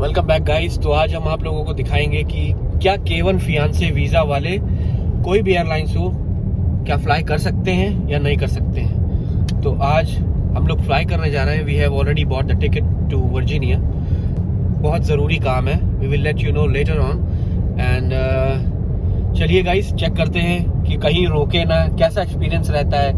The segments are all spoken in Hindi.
Welcome back guys. तो आज हम आप लोगों को दिखाएंगे कि क्या K1 फियांसे वीज़ा वाले कोई भी एयरलाइंस हो क्या फ्लाई कर सकते हैं या नहीं कर सकते हैं। तो आज हम लोग फ्लाई करने जा रहे हैं। We have already bought the ticket to Virginia. बहुत ज़रूरी काम है। We will let you know later on. And चलिए गाइस चेक करते हैं कि कहीं रोके ना, कैसा एक्सपीरियंस रहता है।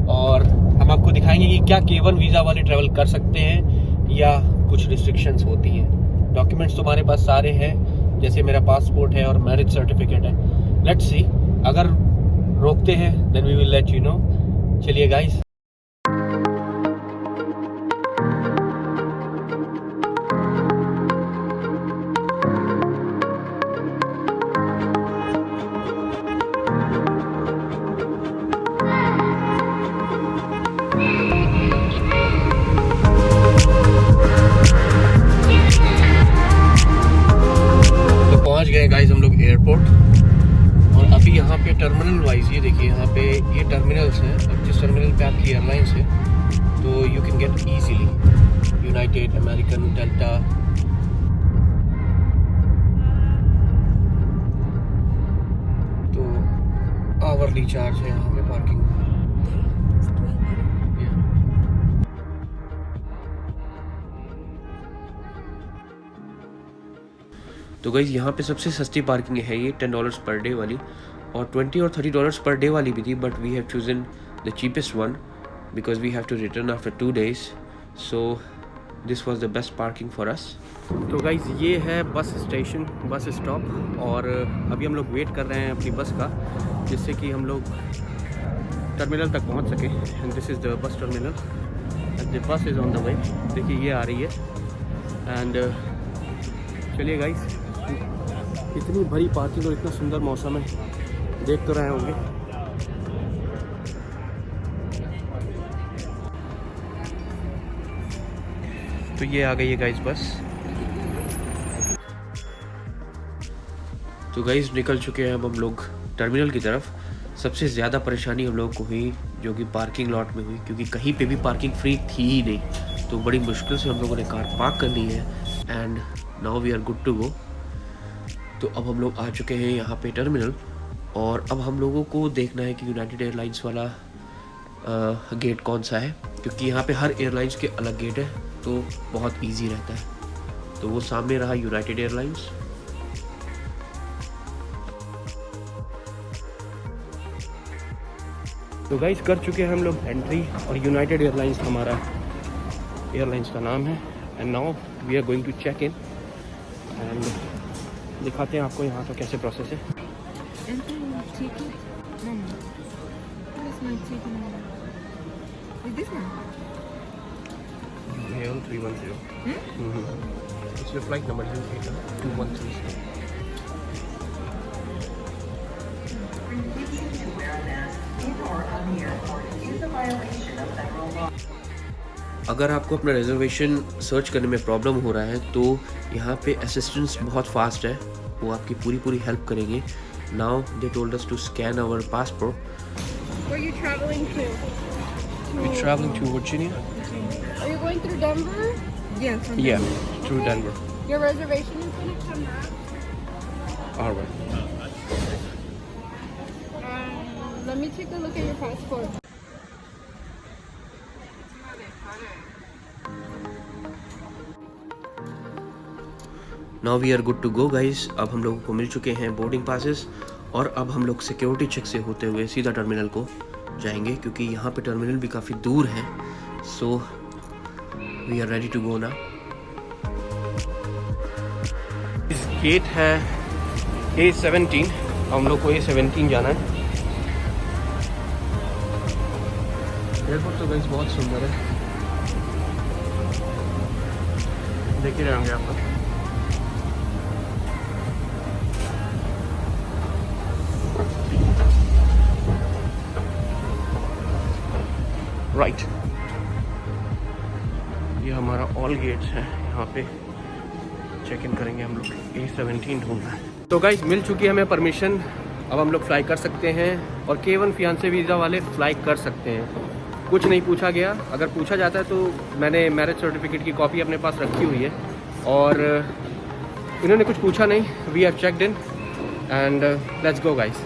और हम आपको दिखाएंगे कि क्या K1 वीज़ा वाले ट्रैवल कर सकते हैं या कुछ रिस्ट्रिक्शंस होती हैं। डॉक्यूमेंट्स तुम्हारे पास सारे हैं, जैसे मेरा पासपोर्ट है और मैरिज सर्टिफिकेट है। लेट्स सी, अगर रोकते हैं then we will let you know. चलिए गाइस। पहुंच गए गाइस हम लोग एयरपोर्ट। और अभी यहाँ पे टर्मिनल वाइज ये देखिए, यहाँ पे ये टर्मिनल्स हैं। अब जिस टर्मिनल पे आपकी एयरलाइंस है तो you can get easily United, American, delta. तो आवरली चार्ज है यहाँ पे पार्किंग। तो गाइस यहाँ पे सबसे सस्ती पार्किंग है ये $10 पर डे वाली, और $20 और $30 पर डे वाली भी थी, but we have chosen the cheapest one because we have to return after 2 days, so this was the best parking for us. तो गाइस ये है बस स्टेशन, बस स्टॉप, और अभी हम लोग वेट कर रहे हैं अपनी बस का, जिससे कि हम लोग टर्मिनल तक पहुंच सके। And this is the bus terminal and the bus is on the way. देखिए ये आ रही है। एंड चलिए गाइस, इतनी भरी पार्किंग और इतना सुंदर मौसम है, देख तो रहे होंगे। तो ये आ गई है गाइस बस। तो गाइस निकल चुके हैं अब हम लोग टर्मिनल की तरफ। सबसे ज़्यादा परेशानी हम लोगों को हुई जो कि पार्किंग लॉट में हुई, क्योंकि कहीं पे भी पार्किंग फ्री थी ही नहीं। तो बड़ी मुश्किल से हम लोगों ने कार पार्क कर ली है and now we are good to go. तो अब हम लोग आ चुके हैं यहाँ पे टर्मिनल, और अब हम लोगों को देखना है कि यूनाइटेड एयरलाइंस वाला गेट कौन सा है, क्योंकि यहाँ पे हर एयरलाइंस के अलग गेट है, तो बहुत इजी रहता है। तो वो सामने रहा यूनाइटेड एयरलाइंस। तो गाइस कर चुके हैं हम लोग एंट्री, और यूनाइटेड एयरलाइंस हमारा एयरलाइंस का नाम है। And now we are going to check in and दिखाते हैं आपको यहाँ का कैसे प्रोसेस है। Flight number 213। अगर आपको अपना रिजर्वेशन सर्च करने में प्रॉब्लम हो रहा है तो यहाँ पे असिस्टेंट्स बहुत फास्ट है, वो आपकी पूरी हेल्प करेंगे। Now they told us to scan our passport. Where are you traveling to? We're traveling to Virginia. Are you going through Denver? Yes. Yeah, through Denver. Your reservation is going to come back. All right. Let me take a look at your passport. Now we are good to go guys. अब हम लोगों को मिल चुके हैं बोर्डिंग पासेस, और अब हम लोग सिक्योरिटी चेक से होते हुए सीधा टर्मिनल को जाएंगे, क्योंकि यहाँ पे टर्मिनल भी काफ़ी दूर है। So we are ready to go ना। इस गेट है A17, हम लोग को A17 जाना है। एयरपोर्ट तो गाइस बहुत सुंदर है, देख ही रहे होंगे आप। राइट, ये हमारा ऑल गेट्स है। यहाँ पे चेक इन करेंगे हम लोग। A17 ढूंढना है। तो गाइस मिल चुकी है हमें परमिशन, अब हम लोग फ्लाई कर सकते हैं, और K1 फियांसे वीज़ा वाले फ्लाई कर सकते हैं। कुछ नहीं पूछा गया, अगर पूछा जाता है तो मैंने मैरिज सर्टिफिकेट की कॉपी अपने पास रखी हुई है, और इन्होंने कुछ पूछा नहीं, we have checked in and let's go guys.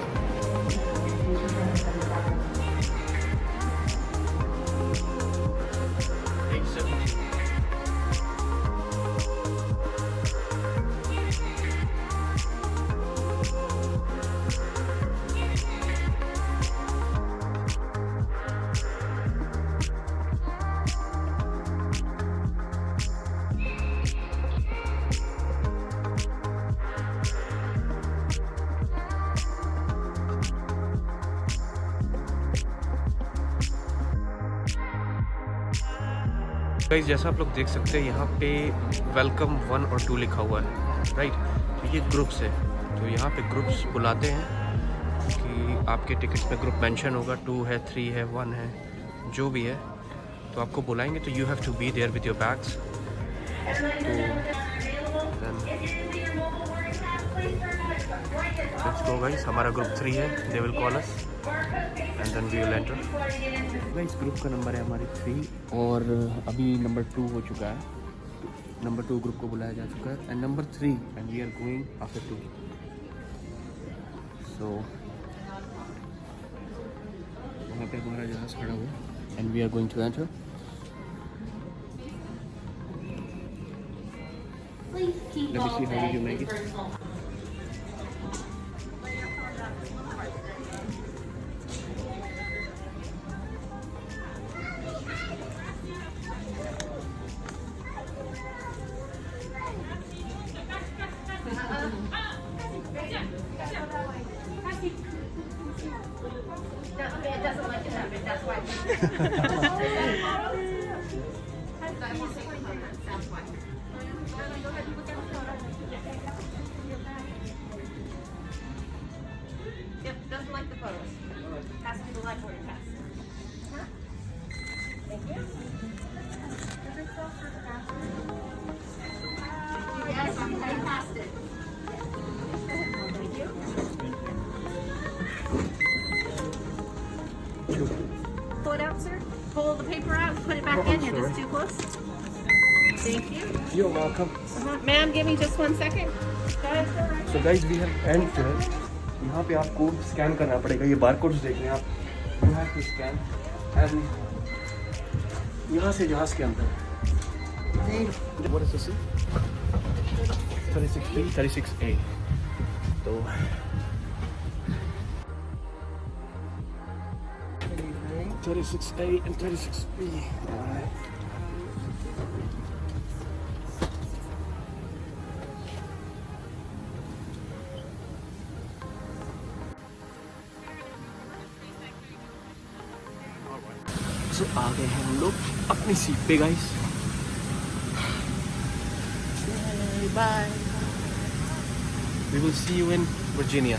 Guys जैसा आप लोग देख सकते हैं यहाँ पे वेलकम 1 और 2 लिखा हुआ है, राइट। तो ये ग्रुप्स है, तो यहाँ पे ग्रुप्स बुलाते हैं कि आपके टिकट्स में ग्रुप मेंशन होगा, 2 है, 3 है, 1 है, जो भी है, तो आपको बुलाएंगे। तो you have to be there with your bags. तो लेट्स गो गाइस, हमारा ग्रुप 3 है, they will call us and then we will enter. Guys group का नंबर है हमारी 3 और अभी नंबर 2 हो चुका है। नंबर 2 ग्रुप को बुलाया जा चुका है and number 3 and we are going after 2। So वहाँ पे हमारा जहाज खड़ा हुआ and we are going to enter. Let me see how did you make it. It doesn't like it that big, that's why. Yep, doesn't like the photos. Has to be the live boarding pass. Thank you. Yes, I passed it. Thank you. Pull it out, sir. Pull the paper out, put it back in. You're just too close. Thank you. You're welcome. Ma'am, give me just 1 second. Guys, go right. So guys we have entered. यहाँ पे आपको स्कैन करना पड़ेगा, ये बारकोड्स देख रहे हैं आप, you have to scan and यहाँ से जहाज के अंदर what is this 36B 36A। तो 36A and 36B। So, आ गए हैं हम लोग अपनी सीट पे guys. Bye. We will see you in Virginia.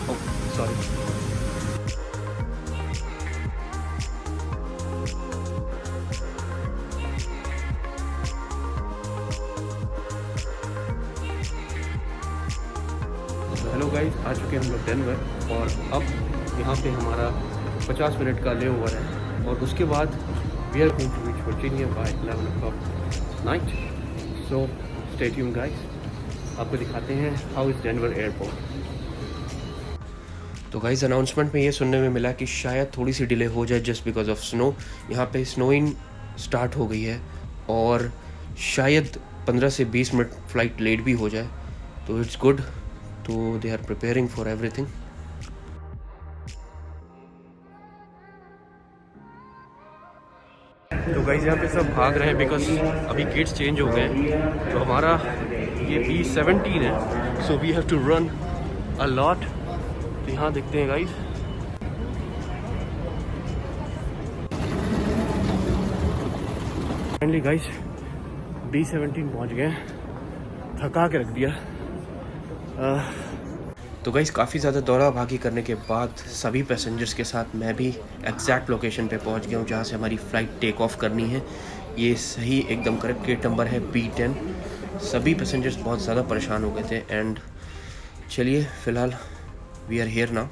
Oh, sorry. Hello guys, आ चुके हैं हम लोग डेनवर और अब यहाँ पे हमारा 50 मिनट का ले ओवर है और उसके बाद we are going to reach Virginia by 11 o'clock night. So stay tuned guys, आपको दिखाते हैं हाउ इज़ डेनवर एयरपोर्ट। तो गाइस अनाउंसमेंट में ये सुनने में मिला कि शायद थोड़ी सी डिले हो जाए जस्ट बिकॉज ऑफ स्नो। यहाँ पे स्नोइंग स्टार्ट हो गई है और शायद 15 से 20 मिनट फ्लाइट लेट भी हो जाए, तो इट्स गुड। तो they are preparing for everything. तो गाइस यहाँ पे सब भाग रहे हैं बिकॉज अभी गेट्स चेंज हो गए हैं। तो हमारा ये B17 है, so we have to run a lot. तो यहाँ देखते हैं गाइस, फाइनली गाइस B17 पहुँच गए, थका के रख दिया। तो गाइस काफ़ी ज़्यादा दौड़ा भागी करने के बाद सभी पैसेंजर्स के साथ मैं भी एग्जैक्ट लोकेशन पे पहुंच गया हूं जहां से हमारी फ़्लाइट टेक ऑफ करनी है। ये सही एकदम करेक्ट गेट नंबर है B10। सभी पैसेंजर्स बहुत ज़्यादा परेशान हो गए थे एंड चलिए फ़िलहाल वी आर हियर नाउ।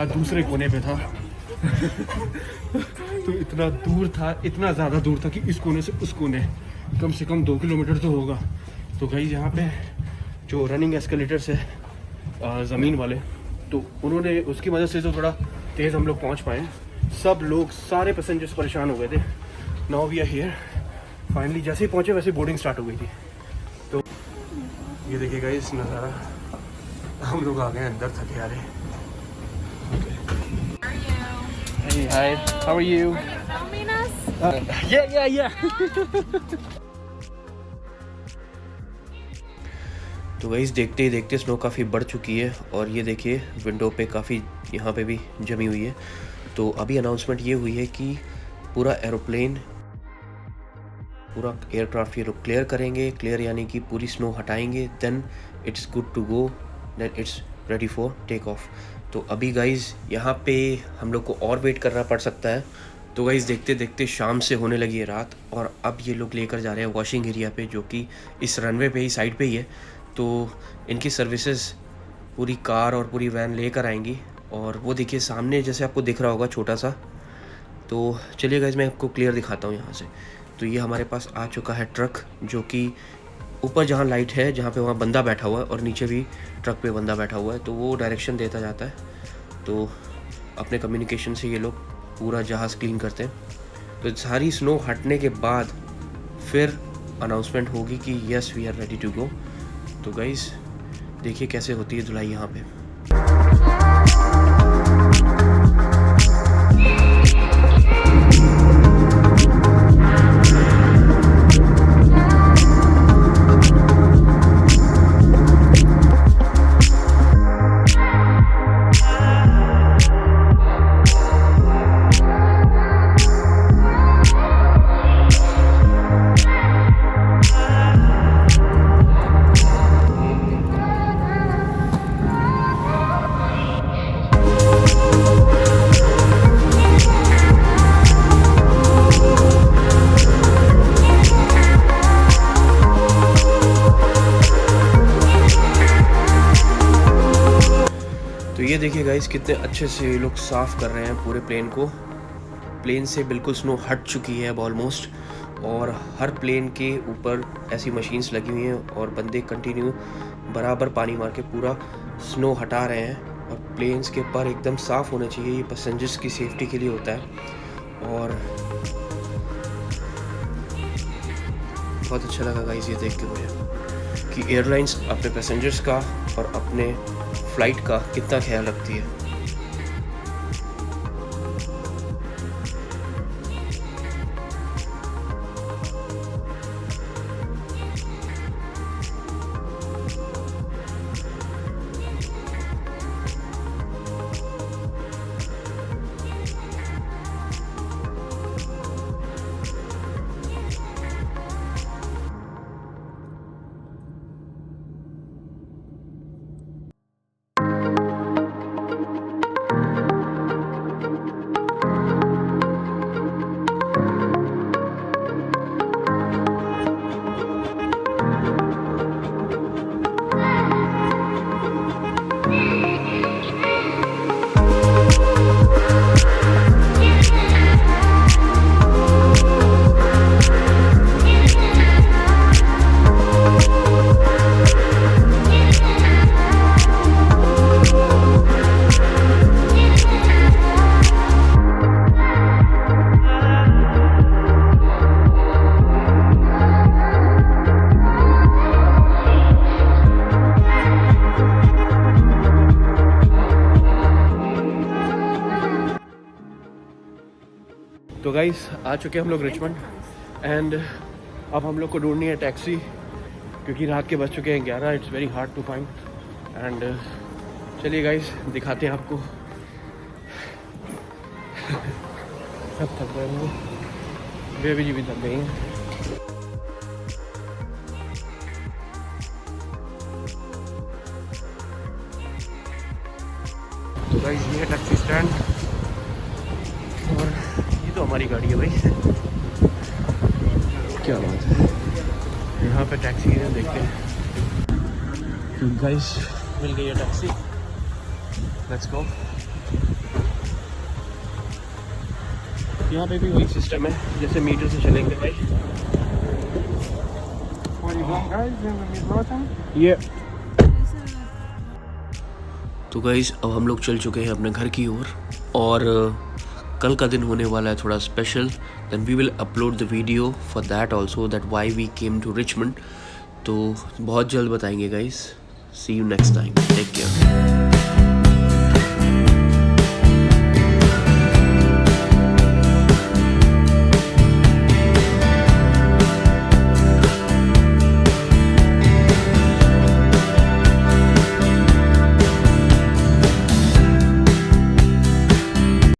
था दूसरे कोने पे था। तो इतना दूर था, इतना ज़्यादा दूर था कि इस कोने से उस कोने कम से कम 2 किलोमीटर तो होगा। तो गाइस यहाँ पे जो रनिंग एस्केलेटर्स है ज़मीन वाले, तो उन्होंने उसकी मदद से तो थोड़ा तेज़ हम लोग पहुँच पाए। सब लोग, सारे पैसेंजर्स परेशान हो गए थे। Now we are here finally. जैसे ही पहुँचे वैसे बोर्डिंग स्टार्ट हो गई थी। तो ये देखिए गाइस नज़ारा, हम लोग आ गए अंदर, थके आ रहे। Hey, hi. How are you? Are you filming us? Yeah. तो गाइस देखते ही देखते स्नो काफ़ी बढ़ चुकी है और ये देखिए विंडो पे काफ़ी यहाँ पे भी जमी हुई है। तो अभी अनाउंसमेंट ये हुई है कि पूरा एरोप्लेन, पूरा एयरक्राफ्ट ये लोग क्लियर करेंगे। क्लियर यानी कि पूरी स्नो हटाएंगे, then it's good to go, then it's ready for take off. तो अभी गाइस यहाँ पे हम लोग को और वेट करना पड़ सकता है। तो गाइस देखते देखते शाम से होने लगी है रात और अब ये लोग लेकर जा रहे हैं वॉशिंग एरिया पे, जो कि इस रनवे पे ही, साइड पे ही है। तो इनकी सर्विसेज पूरी कार और पूरी वैन लेकर आएंगी। और वो देखिए सामने जैसे आपको दिख रहा होगा छोटा सा। तो चलिए गाइस मैं आपको क्लियर दिखाता हूँ यहाँ से। तो ये हमारे पास आ चुका है ट्रक, जो कि ऊपर जहाँ लाइट है जहाँ पे वहाँ बंदा बैठा हुआ है और नीचे भी ट्रक पे बंदा बैठा हुआ है। तो वो डायरेक्शन देता जाता है। तो अपने कम्युनिकेशन से ये लोग पूरा जहाज़ क्लीन करते हैं। तो सारी स्नो हटने के बाद फिर अनाउंसमेंट होगी कि yes we are ready to go. तो गाइस देखिए कैसे होती है धुलाई यहाँ पे। ये देखिए गाइस कितने अच्छे से ये लोग साफ़ कर रहे हैं पूरे प्लेन को। प्लेन से बिल्कुल स्नो हट चुकी है अब ऑलमोस्ट, और हर प्लेन के ऊपर ऐसी मशीन्स लगी हुई हैं और बंदे कंटिन्यू बराबर पानी मार के पूरा स्नो हटा रहे हैं। और प्लेन्स के पर एकदम साफ़ होना चाहिए, ये पैसेंजर्स की सेफ्टी के लिए होता है। और बहुत अच्छा लगा गाइस ये देख के मुझे कि एयरलाइंस अपने पैसेंजर्स का और अपने फ्लाइट का कितना ख्याल रखती है। तो गाइस आ चुके हम लोग रिचमंड, एंड अब हम लोग को ढूंढनी है टैक्सी, क्योंकि रात के बज चुके हैं 11। It's very hard to find. And चलिए गाइस दिखाते हैं आपको। सब थक गए हैं, बेबी जी भी थक गई हैं। तो गाइस ये है टैक्सी स्टैंड, और ये तो हमारी गाड़ी है भाई। क्या बात है, यहाँ पे टैक्सी है, देखते हैं। तो गाइस मिल गई है टैक्सी, लेट्स गो। यहाँ पे भी वही सिस्टम है जैसे मीटर से चलेंगे भाई। ये तो गाइस अब हम लोग चल चुके हैं अपने घर की ओर और कल का दिन होने वाला है थोड़ा special. Then we will upload the video for that also that why we came to Richmond. तो बहुत जल्द बताएंगे गाइस। See you next time, take care.